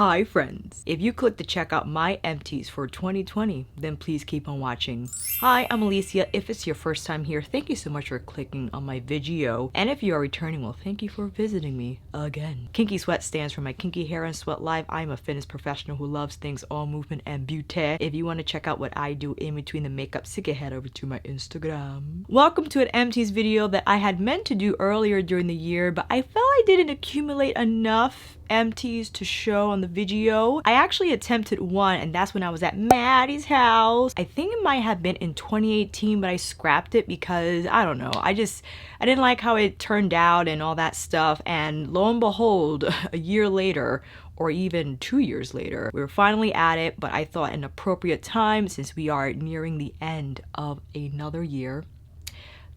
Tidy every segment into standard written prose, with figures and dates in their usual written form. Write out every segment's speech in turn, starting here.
Hi friends! If you clicked to check out my empties for 2020, then please keep on watching. Hi, I'm Alicia. If it's your first time here, thank you so much for clicking on my video. And if you are returning, well, thank you for visiting me again. Kinkysweat stands for my kinky hair and sweat life. I'm a fitness professional who loves things all movement and beauty. If you want to check out what I do in between the makeup, so head over to my Instagram. Welcome to an empties video that I had meant to do earlier during the year, but I felt I didn't accumulate enough empties to show on the video. I actually attempted one, and that's when I was at Maddie's house. I think it might have been in 2018, but I scrapped it because I don't know. I didn't like how it turned out and all that stuff. And lo and behold, a year later, or even 2 years later, we were finally at it, but I thought an appropriate time since we are nearing the end of another year.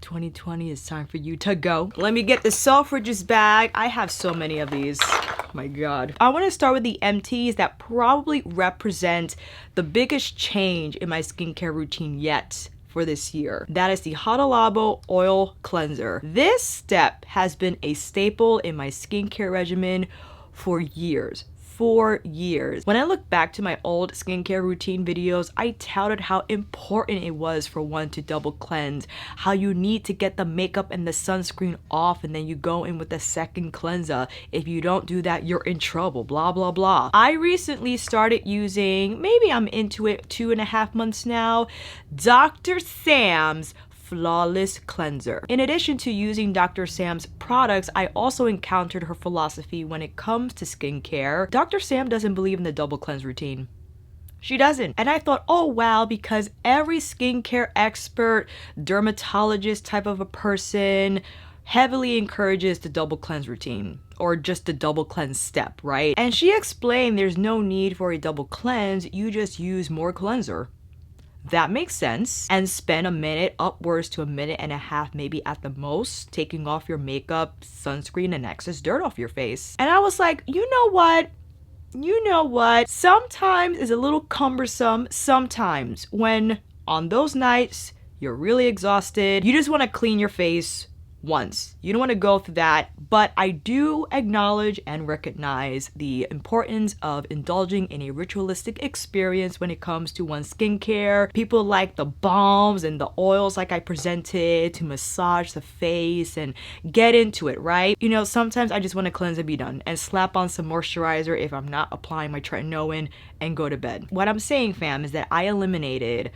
2020 is time for you to go. Let me get the Selfridges bag. I have so many of these. Oh my god. I want to start with the empties that probably represent the biggest change in my skincare routine yet for this year. That is the Hada Labo Oil Cleanser. This step has been a staple in my skincare regimen for years. 4 years. When I look back to my old skincare routine videos, I touted how important it was for one to double cleanse, how you need to get the makeup and the sunscreen off and then you go in with the second cleanser. If you don't do that, you're in trouble, blah, blah, blah. I recently started using, maybe I'm into it 2.5 months now, Dr. Sam's Flawless Cleanser. In addition to using Dr. Sam's products, I also encountered her philosophy when it comes to skincare. Dr. Sam doesn't believe in the double cleanse routine. She doesn't. And I thought, oh wow, because every skincare expert, dermatologist type of a person heavily encourages the double cleanse routine or just the double cleanse step, right? And she explained there's no need for a double cleanse, you just use more cleanser. That makes sense. And spend a minute, upwards to 1.5 minutes maybe at the most, taking off your makeup, sunscreen, and excess dirt off your face. And I was like, you know what? Sometimes it's a little cumbersome. Sometimes when on those nights you're really exhausted, you just want to clean your face once. You don't want to go through that, but I do acknowledge and recognize the importance of indulging in a ritualistic experience when it comes to one's skincare. People like the balms and the oils like I presented to massage the face and get into it, right? You know, sometimes I just want to cleanse and be done and slap on some moisturizer if I'm not applying my tretinoin and go to bed. What I'm saying, fam, is that I eliminated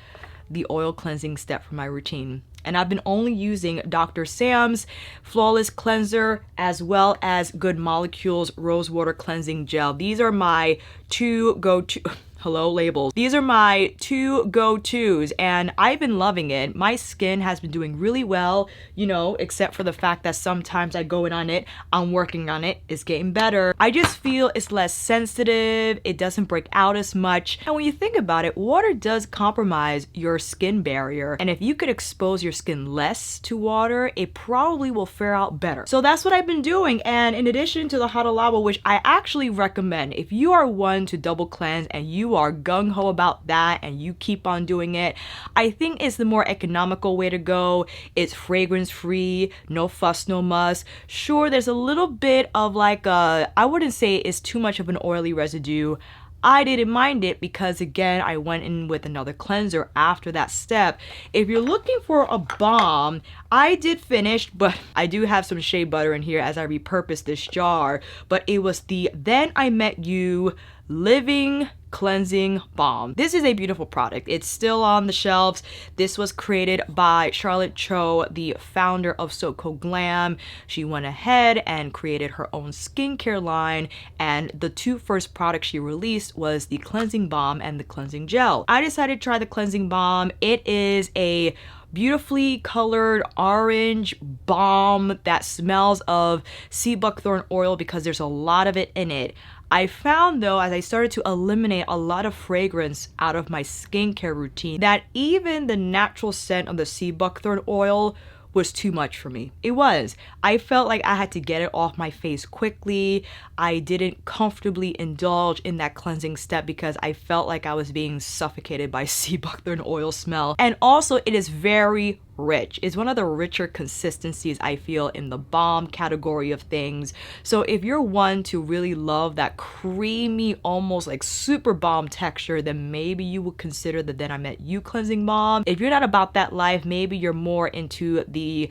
the oil cleansing step from my routine. And I've been only using Dr. Sam's Flawless Cleanser as well as Good Molecules Rose Water Cleansing Gel. These are my two go-to... Hello, labels. These are my two go-tos and I've been loving it. My skin has been doing really well, you know, except for the fact that sometimes I go in on it, I'm working on it, it's getting better. I just feel it's less sensitive, it doesn't break out as much. And when you think about it, water does compromise your skin barrier. And if you could expose your skin less to water, it probably will fare out better. So that's what I've been doing. And in addition to the Hada Labo, which I actually recommend, if you are one to double cleanse and you are gung-ho about that and you keep on doing it, I think it's the more economical way to go. It's fragrance free, no fuss, no muss. Sure, there's a little bit of like I wouldn't say it's too much of an oily residue. I didn't mind it because again, I went in with another cleanser after that step. If you're looking for a balm, I did finish, but I do have some shea butter in here as I repurposed this jar, but it was the Then I Met You Living Cleansing Balm. This is a beautiful product. It's still on the shelves. This was created by Charlotte Cho, the founder of xoxo Glam. She went ahead and created her own skincare line, and the two first products she released was the cleansing balm and the cleansing gel. I decided to try the cleansing balm. It is a beautifully colored orange balm that smells of sea buckthorn oil because there's a lot of it in it. I found though, as I started to eliminate a lot of fragrance out of my skincare routine, that even the natural scent of the sea buckthorn oil was too much for me. It was. I felt like I had to get it off my face quickly. I didn't comfortably indulge in that cleansing step because I felt like I was being suffocated by sea buckthorn oil smell. And also, it is very rich. It's one of the richer consistencies I feel in the balm category of things. So if you're one to really love that creamy, almost like super balm texture, then maybe you would consider the Then I Met You cleansing balm. If you're not about that life, maybe you're more into the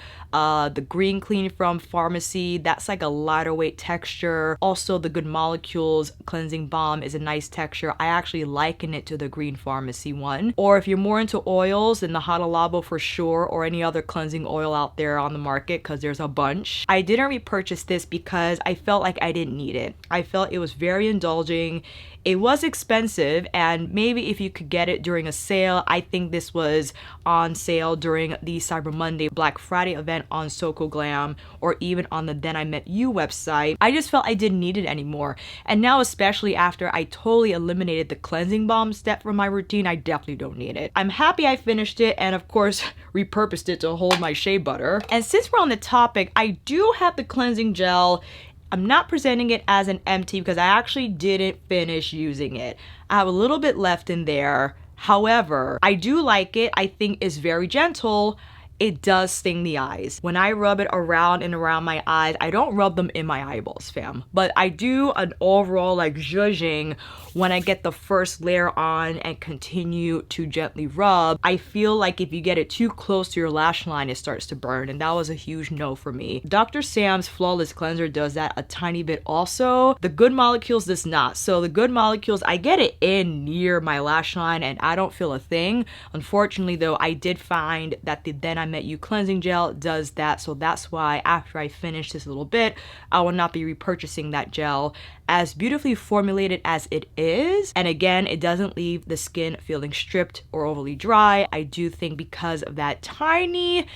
green clean from pharmacy. That's like a lighter weight texture. Also, the Good Molecules cleansing balm is a nice texture. I actually liken it to the green pharmacy one. Or if you're more into oils, then the Hada Labo for sure, or any other cleansing oil out there on the market, because there's a bunch. I didn't repurchase this because I felt like I didn't need it. I felt it was very indulging. It was expensive, and maybe if you could get it during a sale, I think this was on sale during the Cyber Monday Black Friday event on Soko Glam, or even on the Then I Met You website. I just felt I didn't need it anymore. And now, especially after I totally eliminated the cleansing balm step from my routine, I definitely don't need it. I'm happy I finished it, and of course, repurposed it to hold my shea butter. And since we're on the topic, I do have the cleansing gel. I'm not presenting it as an empty because I actually didn't finish using it. I have a little bit left in there. However, I do like it. I think it's very gentle. It does sting the eyes. When I rub it around and around my eyes, I don't rub them in my eyeballs, fam. But I do an overall like zhuzhing when I get the first layer on and continue to gently rub. I feel like if you get it too close to your lash line, it starts to burn, and that was a huge no for me. Dr. Sam's Flawless Cleanser does that a tiny bit also. The Good Molecules does not. So the Good Molecules, I get it in near my lash line and I don't feel a thing. Unfortunately though, I did find that the Then I Met You cleansing gel does that, so that's why after I finish this little bit, I will not be repurchasing that gel. As beautifully formulated as it is, and again, it doesn't leave the skin feeling stripped or overly dry. I do think because of that tiny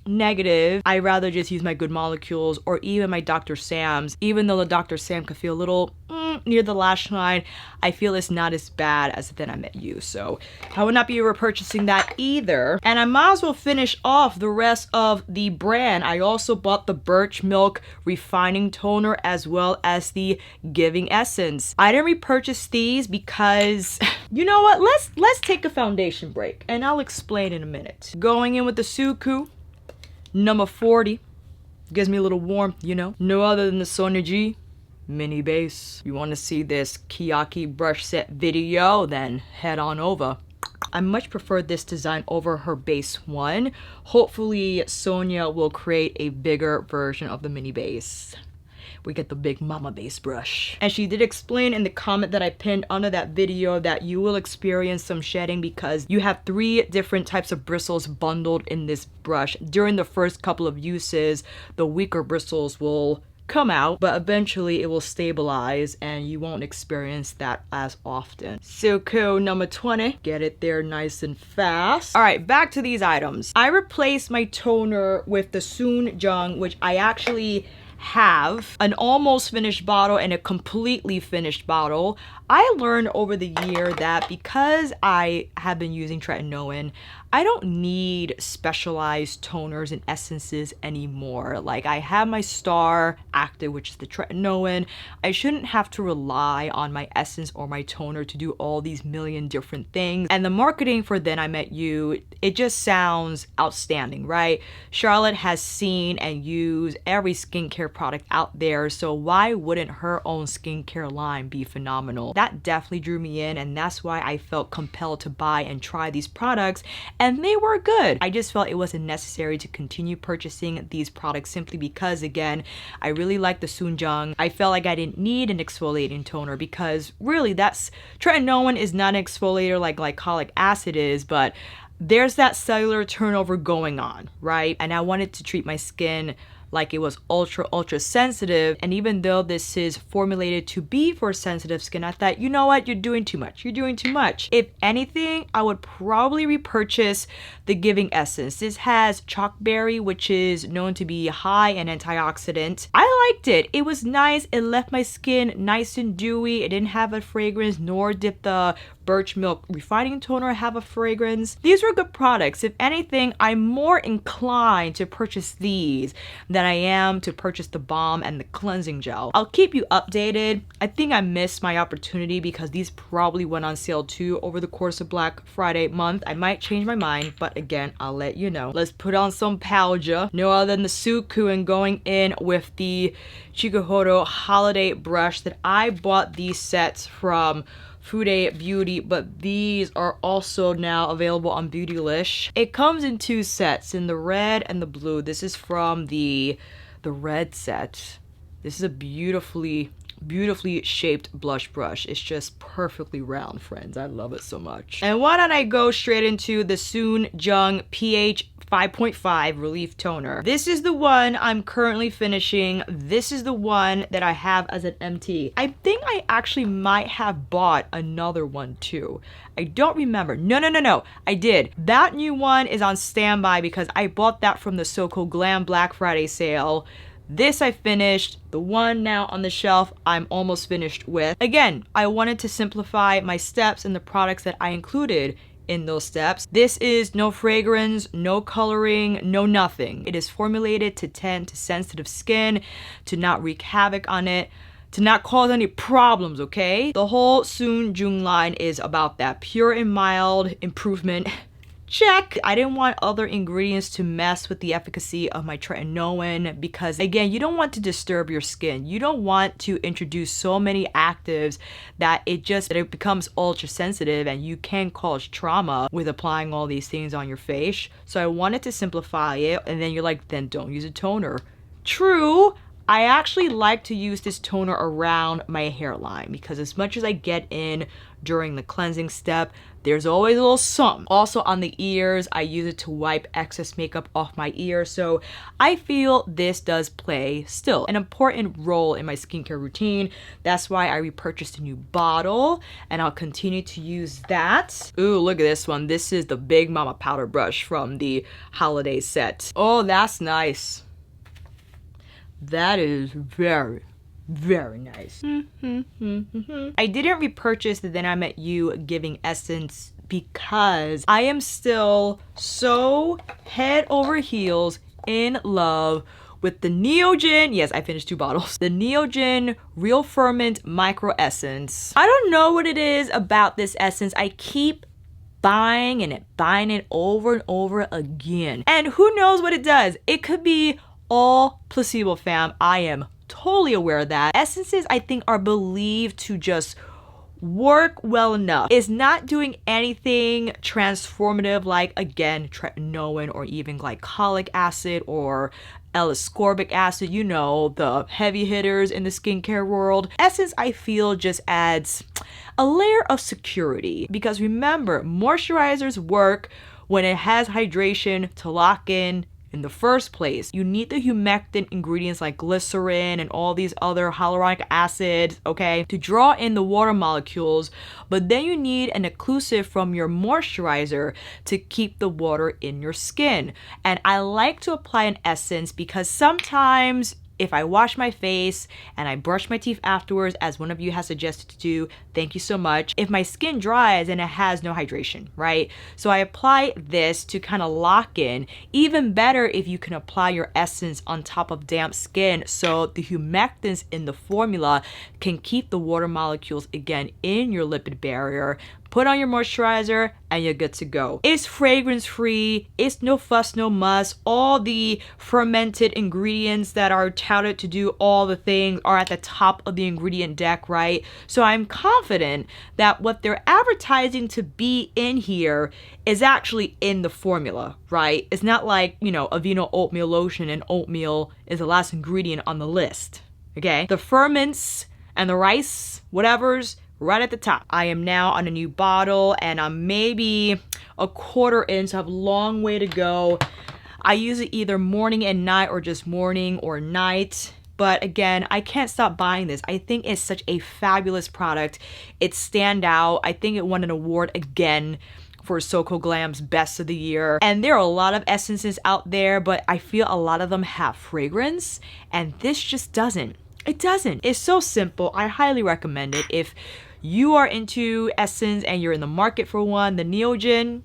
negative, I rather just use my Good Molecules or even my Dr. Sam's. Even though the Dr. Sam could feel a little near the lash line, I feel it's not as bad as Then I Met You. So I would not be repurchasing that either. And I might as well finish off the rest of the brand. I also bought the Birch Milk Refining Toner as well as the Giving Essence. I didn't repurchase these because you know what? Let's take a foundation break and I'll explain in a minute. Going in with the Suku number 40. Gives me a little warmth, you know. No other than the Sonia G mini base. You want to see this Kiyaki brush set video, then head on over. I much prefer this design over her base one. Hopefully Sonia will create a bigger version of the mini base. We get the big mama base brush. And she did explain in the comment that I pinned under that video that you will experience some shedding because you have 3 different types of bristles bundled in this brush. During the first couple of uses, the weaker bristles will come out, but eventually it will stabilize and you won't experience that as often. Silco number 20. Get it there nice and fast. All right, back to these items. I replaced my toner with the Soon Jung, which I actually have an almost finished bottle and a completely finished bottle. I learned over the year that because I have been using tretinoin, I don't need specialized toners and essences anymore. Like I have my star active, which is the tretinoin. I shouldn't have to rely on my essence or my toner to do all these million different things. And the marketing for Then I Met You, it just sounds outstanding, right? Charlotte has seen and used every skincare product out there, so why wouldn't her own skincare line be phenomenal? That definitely drew me in, and that's why I felt compelled to buy and try these products, and they were good. I just felt it wasn't necessary to continue purchasing these products simply because, again, I really like the Soonjung. I felt like I didn't need an exfoliating toner because really that's, tretinoin is not an exfoliator like glycolic acid is, but there's that cellular turnover going on, right? And I wanted to treat my skin like it was ultra sensitive, and even though this is formulated to be for sensitive skin, I thought, you know what, you're doing too much. You're doing too much. If anything, I would probably repurchase the Giving Essence. This has chalkberry, which is known to be high in antioxidant. I liked it. It was nice. It left my skin nice and dewy. It didn't have a fragrance, nor did the Birch Milk Refining Toner have a fragrance. These were good products. If anything, I'm more inclined to purchase these than I am to purchase the balm and the cleansing gel. I'll keep you updated. I think I missed my opportunity because these probably went on sale too over the course of Black Friday month. I might change my mind, but again, I'll let you know. Let's put on some powder. No other than the Suku, and going in with the Chikuhodo holiday brush that I bought these sets from Fude Beauty, but these are also now available on Beautylish. It comes in two sets, in the red and the blue. This is from the red set. This is a beautifully shaped blush brush. It's just perfectly round, friends. I love it so much. And why don't I go straight into the Soon Jung pH 5.5 Relief Toner. This is the one I'm currently finishing. This is the one that I have as an empty. I think I actually might have bought another one too. I don't remember. No. I did. That new one is on standby because I bought that from the so-called Glam Black Friday sale. This I finished. The one now on the shelf I'm almost finished with. Again, I wanted to simplify my steps and the products that I included in those steps. This is no fragrance, no coloring, no nothing. It is formulated to tend to sensitive skin, to not wreak havoc on it, to not cause any problems, okay? The whole Soon Jung line is about that pure and mild improvement. Check. I didn't want other ingredients to mess with the efficacy of my tretinoin because, again, you don't want to disturb your skin. You don't want to introduce so many actives that it becomes ultra sensitive and you can cause trauma with applying all these things on your face. So I wanted to simplify it, and then you're like, then don't use a toner. True. I actually like to use this toner around my hairline because as much as I get in during the cleansing step, there's always a little something. Also on the ears, I use it to wipe excess makeup off my ears. So I feel this does play still an important role in my skincare routine. That's why I repurchased a new bottle and I'll continue to use that. Ooh, look at this one. This is the Big Mama powder brush from the holiday set. Oh, that's nice. That is very nice. I didn't repurchase the Then I Met You Giving Essence because I am still so head over heels in love with the Neogen. Yes, I finished 2 bottles. The Neogen Real Ferment Micro Essence. I don't know what it is about this essence. I keep buying it over and over again. And who knows what it does? It could be all placebo, fam. I am totally aware of that. Essences, I think, are believed to just work well enough. It's not doing anything transformative like, again, tretinoin or even glycolic acid or L-ascorbic acid, you know, the heavy hitters in the skincare world. Essence, I feel, just adds a layer of security because remember, moisturizers work when it has hydration to lock in the first place. You need the humectant ingredients like glycerin and all these other hyaluronic acids, okay, to draw in the water molecules, but then you need an occlusive from your moisturizer to keep the water in your skin. And I like to apply an essence because sometimes if I wash my face and I brush my teeth afterwards, as one of you has suggested to do, thank you so much, if my skin dries and it has no hydration, right? So I apply this to kind of lock in. Even better if you can apply your essence on top of damp skin so the humectants in the formula can keep the water molecules, again, in your lipid barrier. Put on your moisturizer and you're good to go. It's fragrance free, it's no fuss, no muss. All the fermented ingredients that are touted to do all the things are at the top of the ingredient deck, right? So I'm confident that what they're advertising to be in here is actually in the formula, right? It's not like, you know, Aveeno oatmeal lotion and oatmeal is the last ingredient on the list, okay? The ferments and the rice, whatever's, right at the top. I am now on a new bottle and I'm maybe a quarter in, so I have a long way to go. I use it either morning and night or just morning or night. But again, I can't stop buying this. I think it's such a fabulous product. It's stand out. I think it won an award again for Soko Glam's best of the year. And there are a lot of essences out there, but I feel a lot of them have fragrance, and this just doesn't. It doesn't. It's so simple. I highly recommend it. If you are into essence and you're in the market for one, the Neogen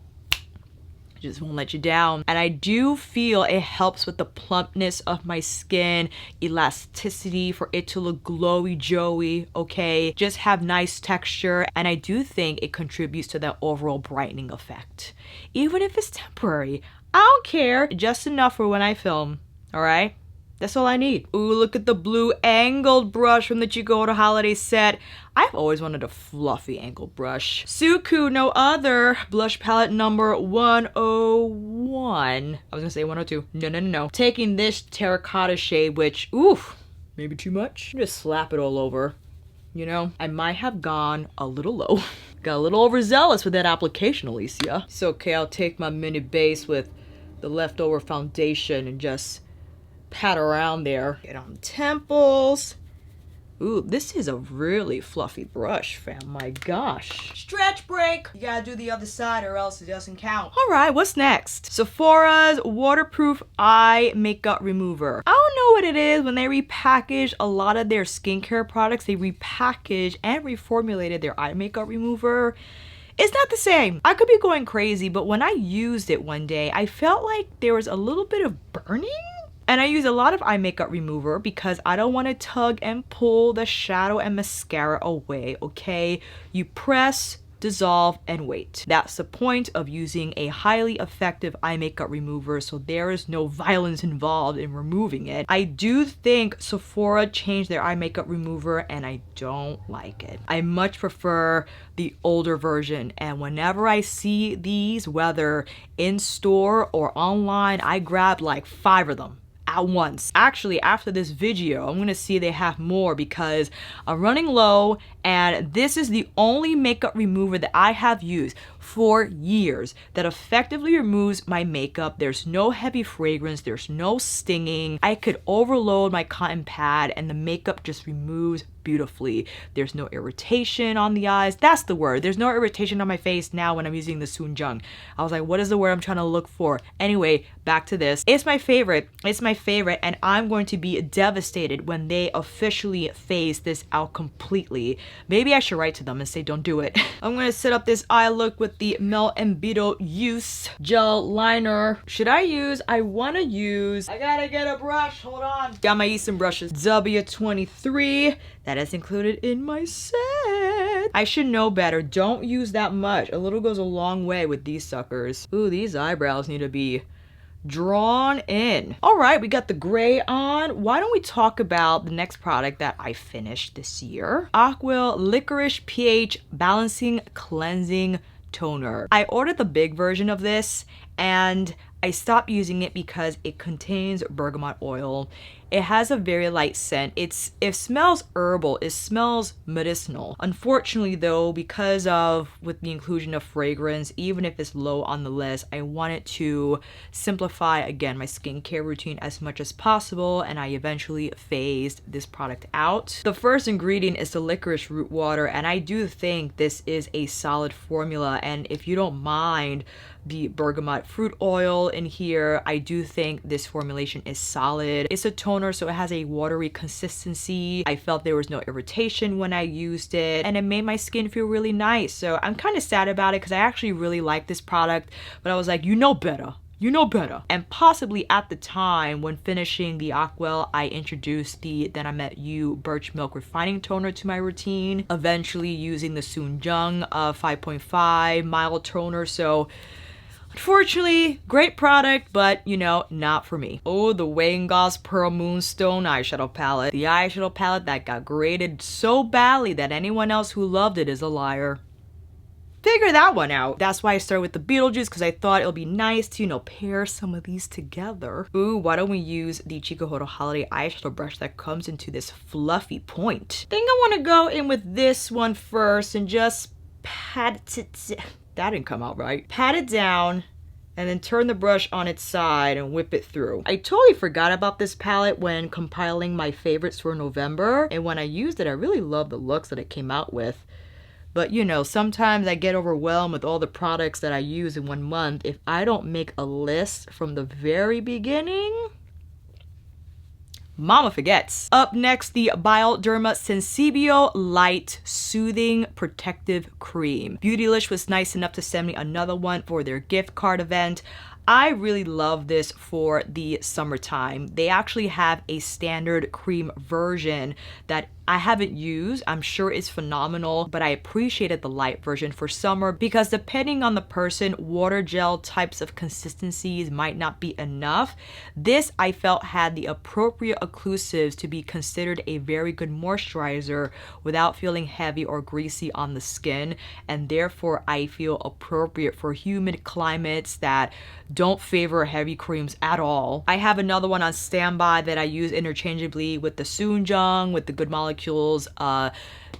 just won't let you down. And I do feel it helps with the plumpness of my skin, elasticity for it to look glowy joey, okay? Just have nice texture, and I do think it contributes to that overall brightening effect. Even if it's temporary, I don't care. Just enough for when I film, all right? That's all I need. Ooh, look at the blue angled brush from the Chikuhodo holiday set. I've always wanted a fluffy angled brush. Suku, no other. Blush palette number 101. I was gonna say 102. No. Taking this terracotta shade, which, oof, maybe too much. Just slap it all over. You know, I might have gone a little low. Got a little overzealous with that application, Alicia. It's okay, I'll take my mini base with the leftover foundation and just pat around there. Get on the temples. Ooh, this is a really fluffy brush, fam. My gosh. Stretch break. You gotta do the other side or else it doesn't count. All right, what's next? Sephora's waterproof eye makeup remover. I don't know what it is. When they repackage a lot of their skincare products, they repackage and reformulated their eye makeup remover. It's not the same. I could be going crazy, but when I used it one day, I felt like there was a little bit of burning. And I use a lot of eye makeup remover because I don't want to tug and pull the shadow and mascara away, okay? You press, dissolve, and wait. That's the point of using a highly effective eye makeup remover, so there is no violence involved in removing it. I do think Sephora changed their eye makeup remover and I don't like it. I much prefer the older version, and whenever I see these, whether in store or online, I grab like 5 of them at once. Actually, after this video, I'm gonna see they have more because I'm running low, and this is the only makeup remover that I have used for years that effectively removes my makeup. There's no heavy fragrance, there's no stinging. I could overload my cotton pad and the makeup just removes beautifully. There's no irritation on the eyes. That's the word. There's no irritation on my face now when I'm using the Soonjung. I was like, what is the word I'm trying to look for? Anyway, back to this. It's my favorite. It's my favorite, and I'm going to be devastated when they officially phase this out completely. Maybe I should write to them and say, don't do it. I'm gonna set up this eye look with the Mel and Beetle Use gel liner. Should I use? I gotta get a brush. Hold on. Got my Eastern brushes. W23. That is included in my set. I should know better. Don't use that much. A little goes a long way with these suckers. Ooh, these eyebrows need to be drawn in. All right, we got the gray on. Why don't we talk about the next product that I finished this year? Aquil Licorice pH Balancing Cleansing Toner. I ordered the big version of this and I stopped using it because it contains bergamot oil. It has a very light scent. It smells herbal. It smells medicinal. Unfortunately though, because of with the inclusion of fragrance, even if it's low on the list, I wanted to simplify again my skincare routine as much as possible, and I eventually phased this product out. The first ingredient is the licorice root water, and I do think this is a solid formula, and if you don't mind the bergamot fruit oil in here, I do think this formulation is solid. It's a toner, so it has a watery consistency. I felt there was no irritation when I used it, and it made my skin feel really nice. So I'm kind of sad about it because I actually really like this product, but I was like, you know better. You know better. And possibly at the time when finishing the Aquil, I introduced the Then I Met You Birch Milk Refining Toner to my routine, eventually using the Soonjung 5.5 mild toner. So unfortunately, great product, but you know, not for me. Oh, the Goss Pearl Moonstone eyeshadow palette. The eyeshadow palette that got graded so badly that anyone else who loved it is a liar. Figure that one out. That's why I started with the Beetlejuice, because I thought it'll be nice to, you know, pair some of these together. Ooh, why don't we use the Chikuhodo Holiday eyeshadow brush that comes into this fluffy point? I think I want to go in with this one first and just pat it. That didn't come out right. Pat it down and then turn the brush on its side and whip it through. I totally forgot about this palette when compiling my favorites for November, and when I used it, I really loved the looks that it came out with. But you know, sometimes I get overwhelmed with all the products that I use in 1 month. If I don't make a list from the very beginning, mama forgets. Up next, the Bioderma Sensibio Light Soothing Protective Cream. Beautylish was nice enough to send me another one for their gift card event. I really love this for the summertime. They actually have a standard cream version that I haven't used. I'm sure it's phenomenal, but I appreciated the light version for summer because depending on the person, water gel types of consistencies might not be enough. This I felt had the appropriate occlusives to be considered a very good moisturizer without feeling heavy or greasy on the skin, and therefore I feel appropriate for humid climates that don't favor heavy creams at all. I have another one on standby that I use interchangeably with the Soonjung, with the Good Molecules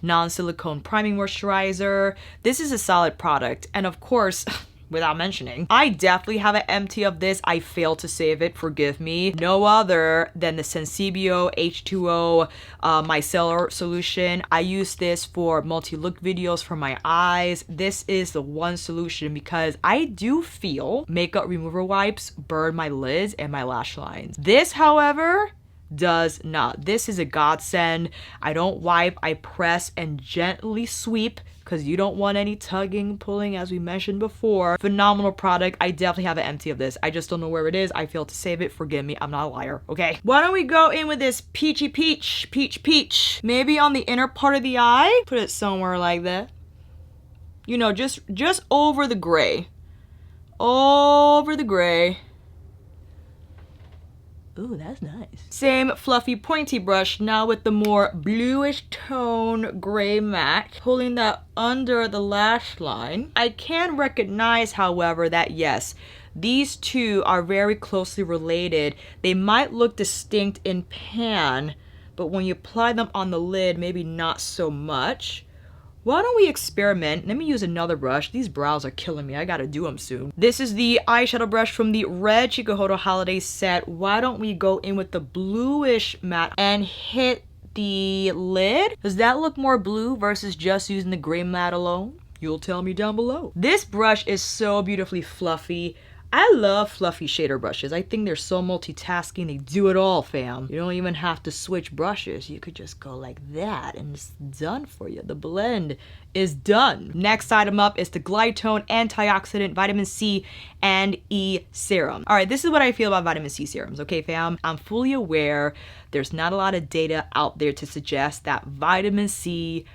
non-silicone priming moisturizer. This is a solid product, and of course, without mentioning, I definitely have an empty of this. I failed to save it, forgive me. No other than the Sensibio H2O micellar solution. I use this for multi-look videos for my eyes. This is the one solution because I do feel makeup remover wipes burn my lids and my lash lines. This, however, does not. This is a godsend. I don't wipe, I press and gently sweep because you don't want any tugging, pulling, as we mentioned before. Phenomenal product. I definitely have an empty of this. I just don't know where it is. I failed to save it. Forgive me. I'm not a liar. Okay. Why don't we go in with this peachy peach? Maybe on the inner part of the eye. Put it somewhere like that. You know, just over the gray. Over the gray. Ooh, that's nice. Same fluffy pointy brush, now with the more bluish tone gray matte, pulling that under the lash line. I can recognize, however, that yes, these two are very closely related. They might look distinct in pan, but when you apply them on the lid, maybe not so much. Why don't we experiment? Let me use another brush. These brows are killing me. I gotta do them soon. This is the eyeshadow brush from the red Chikuhodo holiday set. Why don't we go in with the bluish matte and hit the lid? Does that look more blue versus just using the gray matte alone? You'll tell me down below. This brush is so beautifully fluffy. I love fluffy shader brushes. I think they're so multitasking. They do it all, fam. You don't even have to switch brushes. You could just go like that and it's done for you. The blend is done. Next item up is the Glitone Antioxidant Vitamin C and E Serum. All right, this is what I feel about vitamin C serums, okay, fam? I'm fully aware there's not a lot of data out there to suggest that vitamin C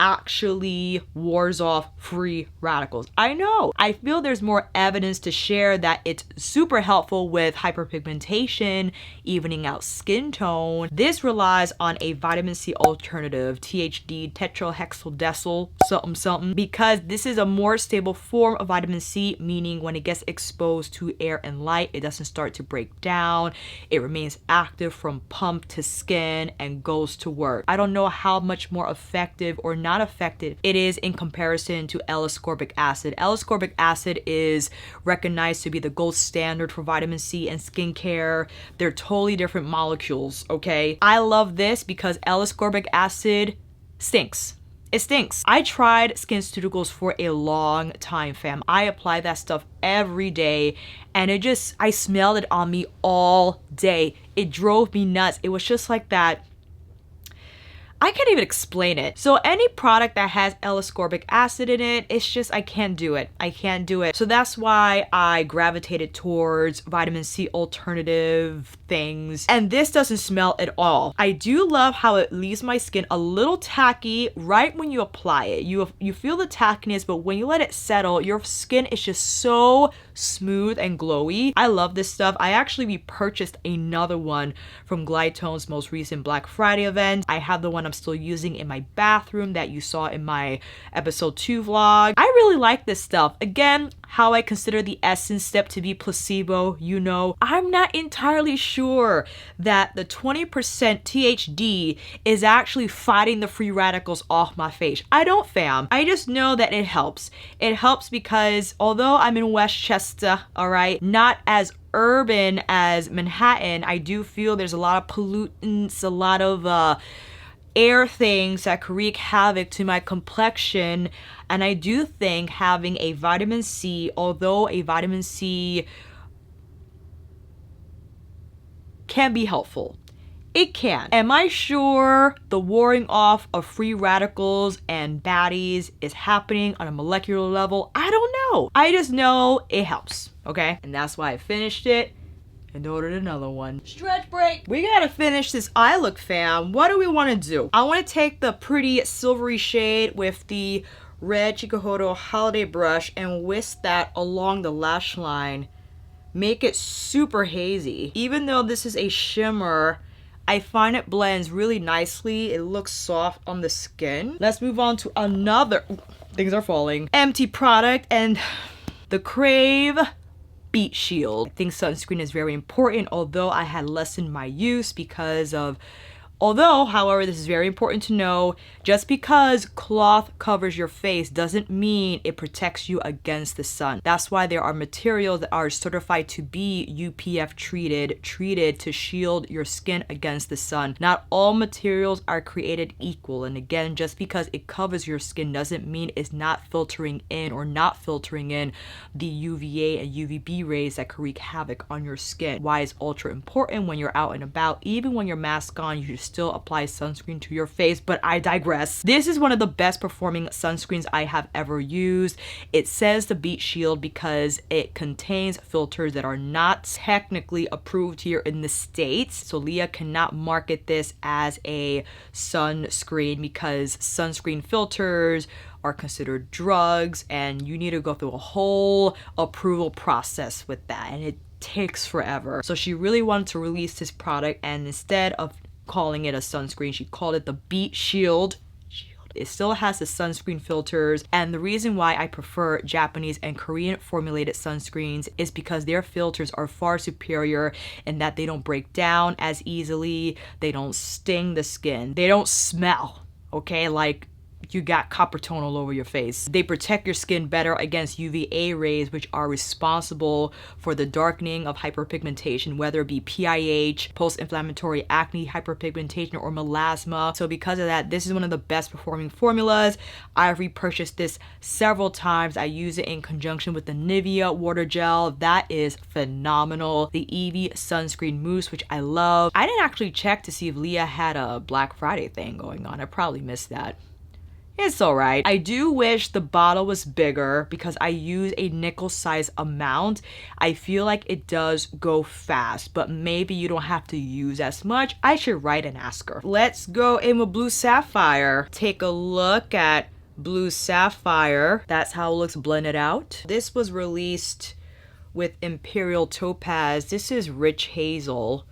actually wars off free radicals. I know. I feel there's more evidence to share that it's super helpful with hyperpigmentation, evening out skin tone. This relies on a vitamin C alternative, THD, tetrahexyldecyl something, because this is a more stable form of vitamin C, meaning when it gets exposed to air and light, it doesn't start to break down. It remains active from pump to skin and goes to work. I don't know how much more effective or not effective it is in comparison to L-ascorbic acid. L-ascorbic acid is recognized to be the gold standard for vitamin C and skincare. They're totally different molecules, okay? I love this because L-ascorbic acid stinks. It stinks. I tried SkinCeuticals for a long time, fam. I apply that stuff every day and I smelled it on me all day. It drove me nuts. It was just like that. I can't even explain it. So any product that has L-ascorbic acid in it, it's just, I can't do it. I can't do it. So that's why I gravitated towards vitamin C alternative things. And this doesn't smell at all. I do love how it leaves my skin a little tacky right when you apply it. You feel the tackiness, but when you let it settle, your skin is just so smooth and glowy. I love this stuff. I actually repurchased another one from Glitone's most recent Black Friday event. I have the one I'm still using in my bathroom that you saw in my episode 2 vlog. I really like this stuff. Again, how I consider the essence step to be placebo, you know. I'm not entirely sure that the 20% THD is actually fighting the free radicals off my face. I don't, fam. I just know that it helps. It helps because although I'm in Westchester, all right, not as urban as Manhattan, I do feel there's a lot of pollutants, a lot of air things that could wreak havoc to my complexion. And I do think having a vitamin C, although a vitamin C can be helpful, it can. Am I sure the warring off of free radicals and baddies is happening on a molecular level? I don't know. I just know it helps, okay? And that's why I finished it and ordered another one. Stretch break. We gotta finish this eye look, fam. What do we wanna do? I wanna take the pretty silvery shade with the red Chikuhodo holiday brush and whisk that along the lash line. Make it super hazy. Even though this is a shimmer, I find it blends really nicely. It looks soft on the skin. Let's move on to another, things are falling, empty product, and the Crave Beat Shield. I think sunscreen is very important, although I had lessened my use because of, however, this is very important to know, just because cloth covers your face doesn't mean it protects you against the sun. That's why there are materials that are certified to be UPF treated to shield your skin against the sun. Not all materials are created equal. And again, just because it covers your skin doesn't mean it's not filtering in or not filtering in the UVA and UVB rays that could wreak havoc on your skin. Why it's ultra important when you're out and about. Even when you're masked on, you should still apply sunscreen to your face, but I digress. This is one of the best performing sunscreens I have ever used. It says the Beat Shield because it contains filters that are not technically approved here in the States. So Leah cannot market this as a sunscreen because sunscreen filters are considered drugs and you need to go through a whole approval process with that, and it takes forever. So she really wanted to release this product, and instead of calling it a sunscreen, she called it the Beat Shield. It still has the sunscreen filters, and the reason why I prefer Japanese and Korean formulated sunscreens is because their filters are far superior in that they don't break down as easily, they don't sting the skin, they don't smell, okay, like you got copper tone all over your face. They protect your skin better against UVA rays, which are responsible for the darkening of hyperpigmentation, whether it be PIH, post-inflammatory acne, hyperpigmentation, or melasma. So because of that, this is one of the best performing formulas. I've repurchased this several times. I use it in conjunction with the Nivea water gel. That is phenomenal. The Eevee sunscreen mousse, which I love. I didn't actually check to see if Leah had a Black Friday thing going on. I probably missed that. It's all right. I do wish the bottle was bigger because I use a nickel size amount. I feel like it does go fast, but maybe you don't have to use as much. I should write and ask her. Let's go in with Blue Sapphire. Take a look at Blue Sapphire. That's how it looks blended out. This was released with Imperial Topaz. This is Rich Hazel.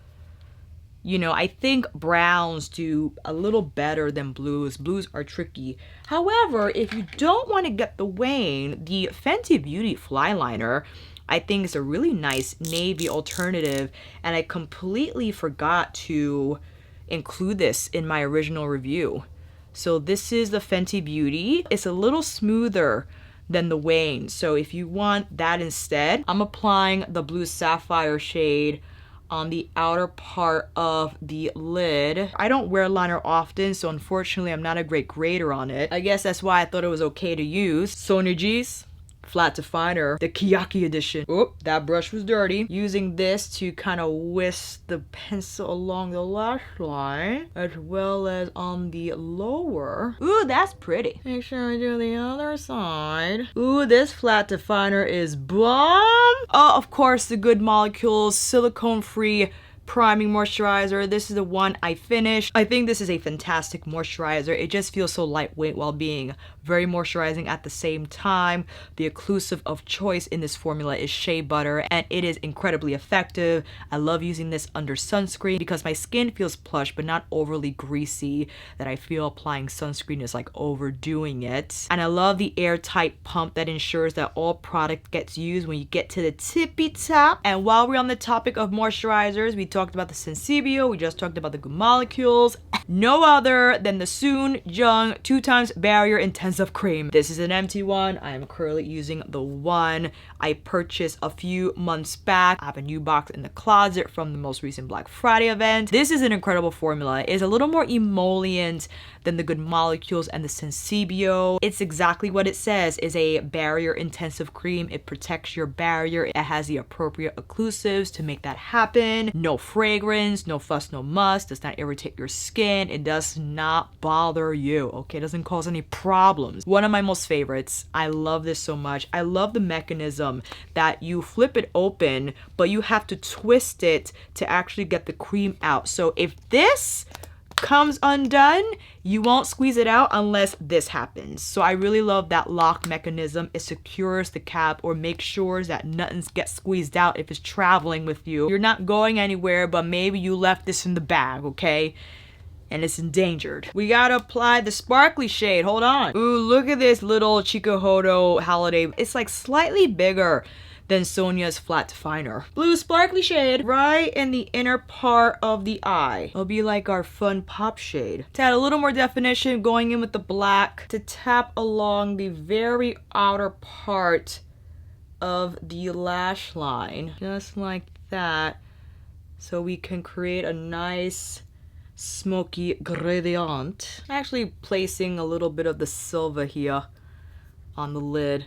You know, I think browns do a little better than blues. Blues are tricky. However, if you don't want to get the wane, the Fenty Beauty Fly Liner, I think is a really nice navy alternative. And I completely forgot to include this in my original review. So this is the Fenty Beauty. It's a little smoother than the wane. So if you want that instead, I'm applying the Blue Sapphire shade on the outer part of the lid. I don't wear liner often, so unfortunately I'm not a great grader on it. I guess that's why I thought it was okay to use. Soireé's flat definer, the Kiyaki edition. Oh, that brush was dirty. Using this to kind of whisk the pencil along the lash line, as well as on the lower. Ooh, that's pretty. Make sure I do the other side. Ooh, this flat definer is bomb. Oh, of course, the Good Molecules silicone-free priming moisturizer. This is the one I finished. I think this is a fantastic moisturizer. It just feels so lightweight while being very moisturizing at the same time. The occlusive of choice in this formula is shea butter, and it is incredibly effective. I love using this under sunscreen because my skin feels plush but not overly greasy, that I feel applying sunscreen is like overdoing it. And I love the airtight pump that ensures that all product gets used when you get to the tippy top. And while we're on the topic of moisturizers, we talked about the Sensibio. We just talked about the good molecules. No other than the Soon Jung 2x Barrier Intensive Cream. This is an empty one. I am currently using the one I purchased a few months back. I have a new box in the closet from the most recent Black Friday event. This is an incredible formula. It's a little more emollient than the good molecules and the Sensibio. It's exactly what it says. It's a barrier intensive cream. It protects your barrier. It has the appropriate occlusives to make that happen. No fragrance, no fuss, no muss. Does not irritate your skin. It does not bother you, okay? It doesn't cause any problems. One of my most favorites. I love this so much. I love the mechanism that you flip it open, but you have to twist it to actually get the cream out. So if this comes undone, you won't squeeze it out unless this happens. So I really love that lock mechanism. It secures the cap or makes sure that nothing gets squeezed out if it's traveling with you. You're not going anywhere, but maybe you left this in the bag, okay? And it's endangered. We gotta apply the sparkly shade. Hold on. Ooh, look at this little Chikuhodo holiday. It's like slightly bigger than Sonia's flat definer. Blue sparkly shade right in the inner part of the eye. It'll be like our fun pop shade. To add a little more definition, going in with the black to tap along the very outer part of the lash line. Just like that. So we can create a nice smoky gradient. Actually placing a little bit of the silver here on the lid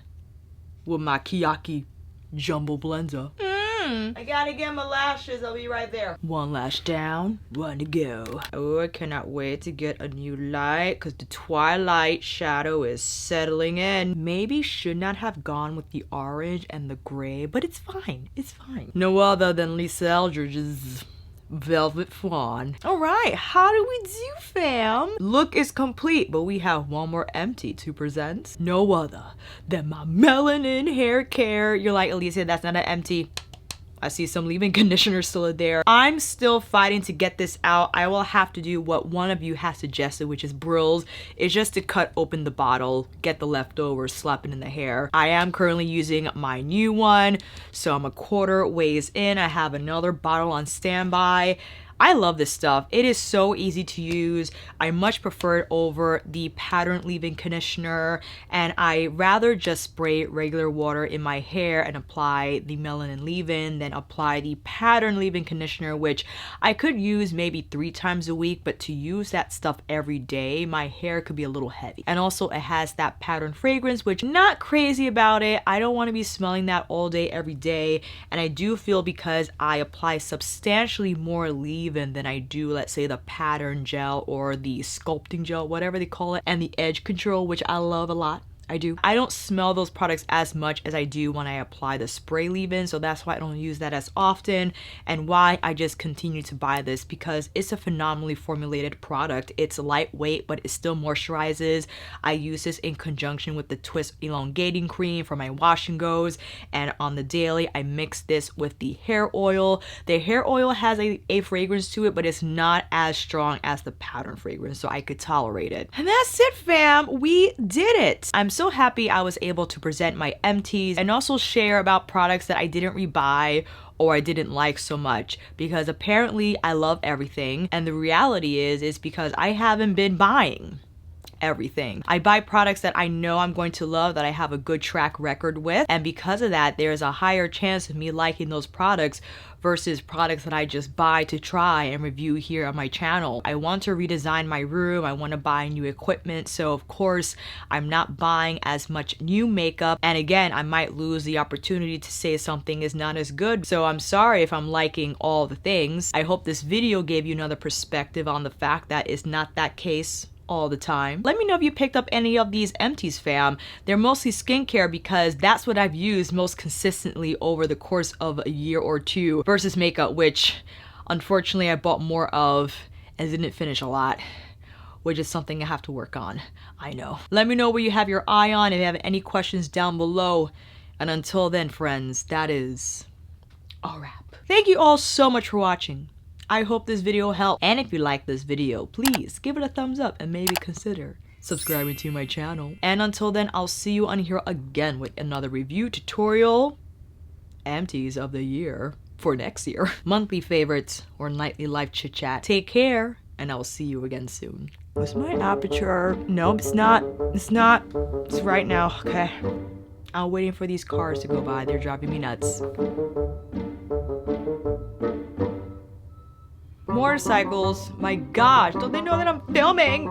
with my Kiyaki jumbo blender. I gotta get my lashes. I'll be right there. One lash down, one to go. Oh, I cannot wait to get a new light because the twilight shadow is settling in. Maybe should not have gone with the orange and the gray, but it's fine. It's fine. No other than Lisa Eldridge's Velvet Fawn. All right, how do we do, fam? Look is complete, but we have one more empty to present. No other than my melanin hair care. You're like, Alicia, that's not an empty. I see some leave-in conditioner still in there. I'm still fighting to get this out. I will have to do what one of you has suggested, which is brills. It's just to cut open the bottle, get the leftovers, slap it in the hair. I am currently using my new one, so I'm a quarter ways in. I have another bottle on standby. I love this stuff. It is so easy to use. I much prefer it over the pattern leave-in conditioner, and I rather just spray regular water in my hair and apply the melanin leave-in than apply the pattern leave-in conditioner, which I could use maybe 3 times a week, but to use that stuff every day, my hair could be a little heavy. And also it has that pattern fragrance, which I'm not crazy about it. I don't want to be smelling that all day, every day. And I do feel because I apply substantially more leave-in than I do, let's say, the pattern gel or the sculpting gel, whatever they call it, and the edge control, which I love a lot. I do. I don't smell those products as much as I do when I apply the spray leave-in, so that's why I don't use that as often, and why I just continue to buy this, because it's a phenomenally formulated product. It's lightweight, but it still moisturizes. I use this in conjunction with the Twist Elongating Cream for my wash and goes, and on the daily, I mix this with the hair oil. The hair oil has a fragrance to it, but it's not as strong as the pattern fragrance, so I could tolerate it. And that's it, fam. We did it. I'm so happy I was able to present my empties and also share about products that I didn't rebuy or I didn't like so much, because apparently I love everything, and the reality is because I haven't been buying everything. I buy products that I know I'm going to love, that I have a good track record with, and because of that, there's a higher chance of me liking those products versus products that I just buy to try and review here on my channel. I want to redesign my room. I want to buy new equipment. So of course, I'm not buying as much new makeup. And again, I might lose the opportunity to say something is not as good. So I'm sorry if I'm liking all the things. I hope this video gave you another perspective on the fact that it's not that case all the time. Let me know if you picked up any of these empties, fam. They're mostly skincare because that's what I've used most consistently over the course of a year or two, versus makeup, which unfortunately I bought more of and didn't finish a lot, which is something I have to work on. I know. Let me know what you have your eye on, if you have any questions down below. And until then, friends, that is a wrap. Thank you all so much for watching. I hope this video helped, and if you like this video, please give it a thumbs up and maybe consider subscribing to my channel. And until then, I'll see you on here again with another review tutorial, empties of the year. for next year. Monthly favorites or nightly life chit chat. Take care, and I'll see you again soon. Was my aperture? Nope, it's not. It's not. It's right now. Okay. I'm waiting for these cars to go by. They're driving me nuts. Motorcycles. My gosh, don't they know that I'm filming?